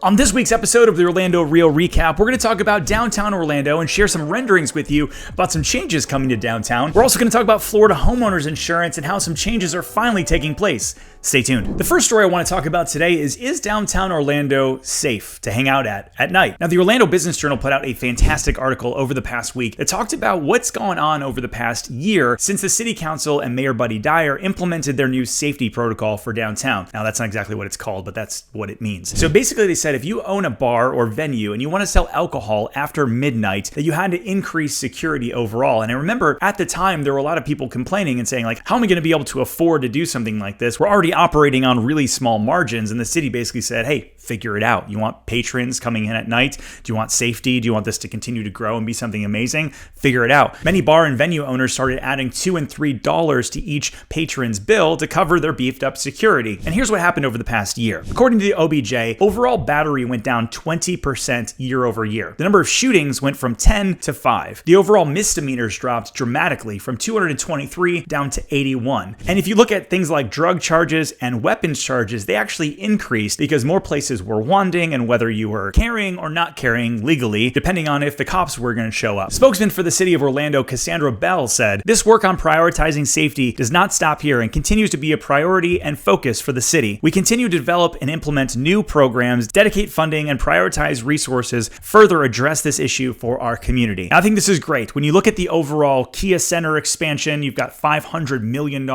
On this week's episode of the Orlando Real Recap, we're going to talk about downtown Orlando and share some renderings with you about some changes coming to downtown. We're also going to talk about Florida homeowners insurance and how some changes are finally taking place. Stay tuned. The first story I want to talk about today is downtown Orlando safe to hang out at night? Now, the Orlando Business Journal put out a fantastic article over the past week that talked about what's gone on over the past year since the City Council and Mayor Buddy Dyer implemented their new safety protocol for downtown. Now, that's not exactly what it's called, but that's what it means. So basically, they said if you own a bar or venue and you want to sell alcohol after midnight, that you had to increase security overall. And I remember at the time, there were a lot of people complaining and saying, like, how am I going to be able to afford to do something like this? We're already operating on really small margins. And the city basically said, hey, figure it out. You want patrons coming in at night? Do you want safety? Do you want this to continue to grow and be something amazing? Figure it out. Many bar and venue owners started adding $2 and $3 to each patron's bill to cover their beefed up security. And here's what happened over the past year. According to the OBJ, overall battery went down 20% year over year. The number of shootings went from 10 to 5. The overall misdemeanors dropped dramatically from 223 down to 81. And if you look at things like drug charges and weapons charges, they actually increased because more places were wanting and whether you were carrying or not carrying legally, depending on if the cops were going to show up. Spokesman for the city of Orlando, Cassandra Bell, said, "This work on prioritizing safety does not stop here and continues to be a priority and focus for the city. We continue to develop and implement new programs, dedicate funding, and prioritize resources further address this issue for our community." Now, I think this is great. When you look at the overall Kia Center expansion, you've got $500 million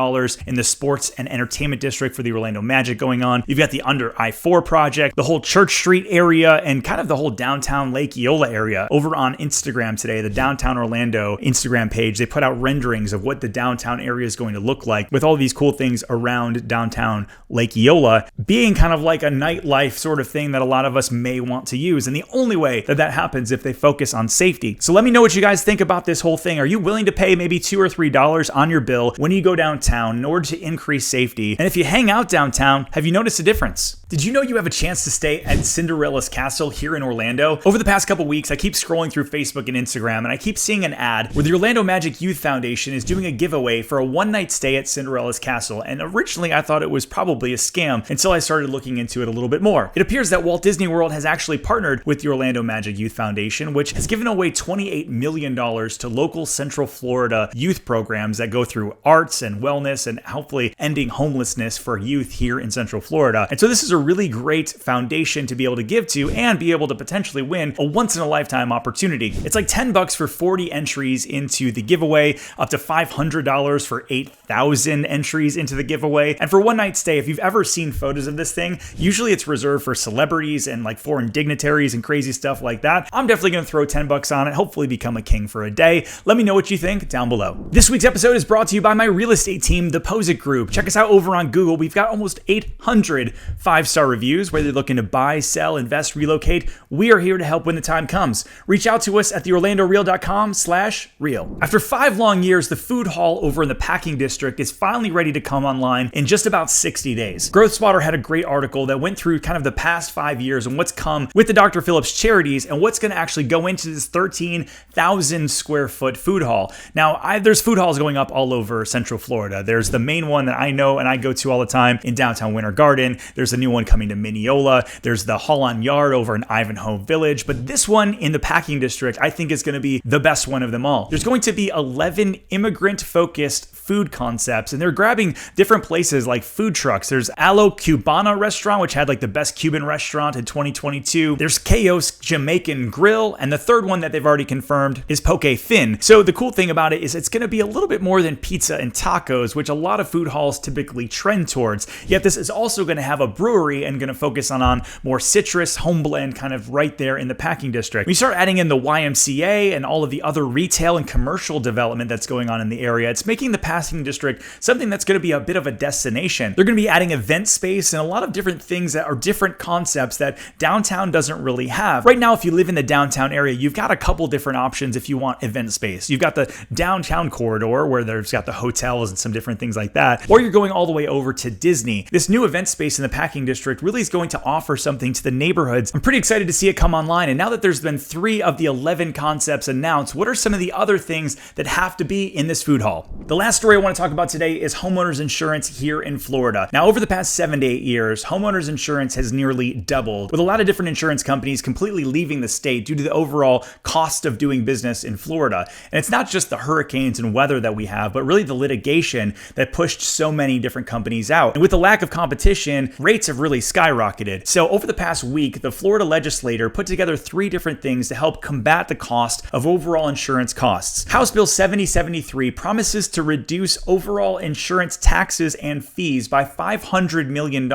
in the sports and entertainment district for the Orlando Magic going on. You've got the Under I-4 project, the whole Church Street area, and kind of the whole downtown Lake Eola area. Over on Instagram today, the Downtown Orlando Instagram page, they put out renderings of what the downtown area is going to look like with all these cool things around downtown Lake Eola being kind of like a nightlife sort of thing that a lot of us may want to use. And the only way that that happens if they focus on safety. So let me know what you guys think about this whole thing. Are you willing to pay maybe $2 or $3 on your bill when you go downtown in order to increase safety? And if you hang out downtown, have you noticed a difference? Did you know you have a chance to stay at Cinderella's Castle here in Orlando? Over the past couple weeks, I keep scrolling through Facebook and Instagram, and I keep seeing an ad where the Orlando Magic Youth Foundation is doing a giveaway for a one-night stay at Cinderella's Castle. And originally, I thought it was probably a scam until I started looking into it a little bit more. It appears that Walt Disney World has actually partnered with the Orlando Magic Youth Foundation, which has given away $28 million to local Central Florida youth programs that go through arts and wellness and hopefully ending homelessness for youth here in Central Florida. And so this is a really great foundation to be able to give to and be able to potentially win a once-in-a-lifetime opportunity. It's like $10 for 40 entries into the giveaway, up to $500 for 8,000 entries into the giveaway. And for one night stay, if you've ever seen photos of this thing, usually it's reserved for celebrities and like foreign dignitaries and crazy stuff like that. I'm definitely going to throw $10 on it, hopefully become a king for a day. Let me know what you think down below. This week's episode is brought to you by my real estate team, the Posit Group. Check us out over on Google. We've got almost 800 five-star reviews. Whether you're looking to buy, sell, invest, relocate, we are here to help when the time comes. Reach out to us at theorlandoreal.com/real. After 5 long years, the Foodhall over in the Packing District is finally ready to come online in just about 60 days. GrowthSpotter had a great article that went through kind of the past 5 years and what's come with the Dr. Phillips charities and what's going to actually go into this 13,000 square foot food hall. Now, there's food halls going up all over Central Florida. There's the main one that I know and I go to all the time in downtown Winter Garden. There's a new one coming to Mineola. There's the Hall on Yard over in Ivanhoe Village. But this one in the Packing District, I think is going to be the best one of them all. There's going to be 11 immigrant-focused food concepts, and they're grabbing different places like food trucks. There's Alo Cubana restaurant, which had like the best Cuban restaurant in 2022. There's Chaos Jamaican Grill, and the third one that they've already confirmed is Poke Fin. So the cool thing about it is it's going to be a little bit more than pizza and tacos, which a lot of food halls typically trend towards. Yet this is also going to have a brewery and going to focus on more citrus home blend kind of right there in the Packing District. We start adding in the YMCA and all of the other retail and commercial development that's going on in the area. It's making the Packing District something that's going to be a bit of a destination. They're going to be adding event space and a lot of different things that are different concepts that downtown doesn't really have. Right now, if you live in the downtown area, you've got a couple different options if you want event space. You've got the downtown corridor where there's got the hotels and some different things like that, or you're going all the way over to Disney. This new event space in the Packing District really is going to offer something to the neighborhoods. I'm pretty excited to see it come online. And now that there's been 3 of the 11 concepts announced, what are some of the other things that have to be in this food hall? The last story I want to talk about today is homeowners insurance here in Florida. Now, over the past 7 to 8 years, homeowners insurance has nearly doubled, with a lot of different insurance companies completely leaving the state due to the overall cost of doing business in Florida. And it's not just the hurricanes and weather that we have, but really the litigation that pushed so many different companies out. And with the lack of competition, rates have really skyrocketed. So over the past week, the Florida legislature put together 3 different things to help combat the cost of overall insurance costs. House Bill 7073 promises to reduce overall insurance taxes and fees by $500 million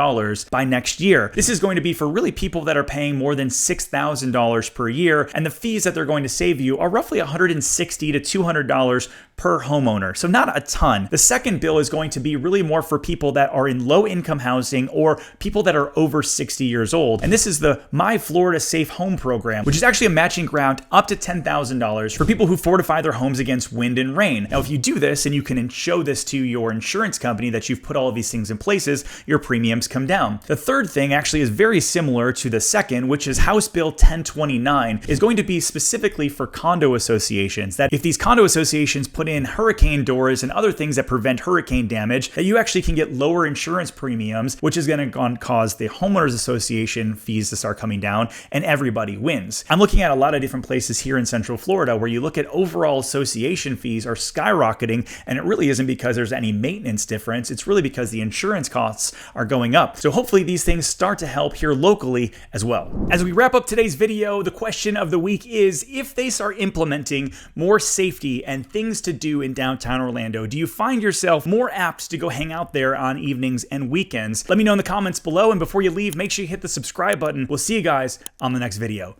by next year. This is going to be for really people that are paying more than $6,000 per year, and the fees that they're going to save you are roughly $160 to $200 per homeowner, so not a ton. The second bill is going to be really more for people that are in low-income housing or people that are over 60 years old, and this is the My Florida Safe Home program, which is actually a matching grant up to $10,000 for people who fortify their homes against wind and rain. Now, if you do this and you can show this to your insurance company that you've put all of these things in places, your premiums come down. The third thing actually is very similar to the second, which is House Bill 1029, is going to be specifically for condo associations, that if these condo associations put in hurricane doors and other things that prevent hurricane damage, that you actually can get lower insurance premiums, which is going to cause the homeowners association fees to start coming down, and everybody wins. I'm looking at a lot of different places here in Central Florida where you look at overall association fees are skyrocketing, and it really isn't because there's any maintenance difference. It's really because the insurance costs are going up. So hopefully these things start to help here locally as well. As we wrap up today's video, the question of the week is, if they start implementing more safety and things to do in downtown Orlando, do you find yourself more apt to go hang out there on evenings and weekends? Let me know in the comments below, and before you leave, make sure you hit the subscribe button. We'll see you guys on the next video.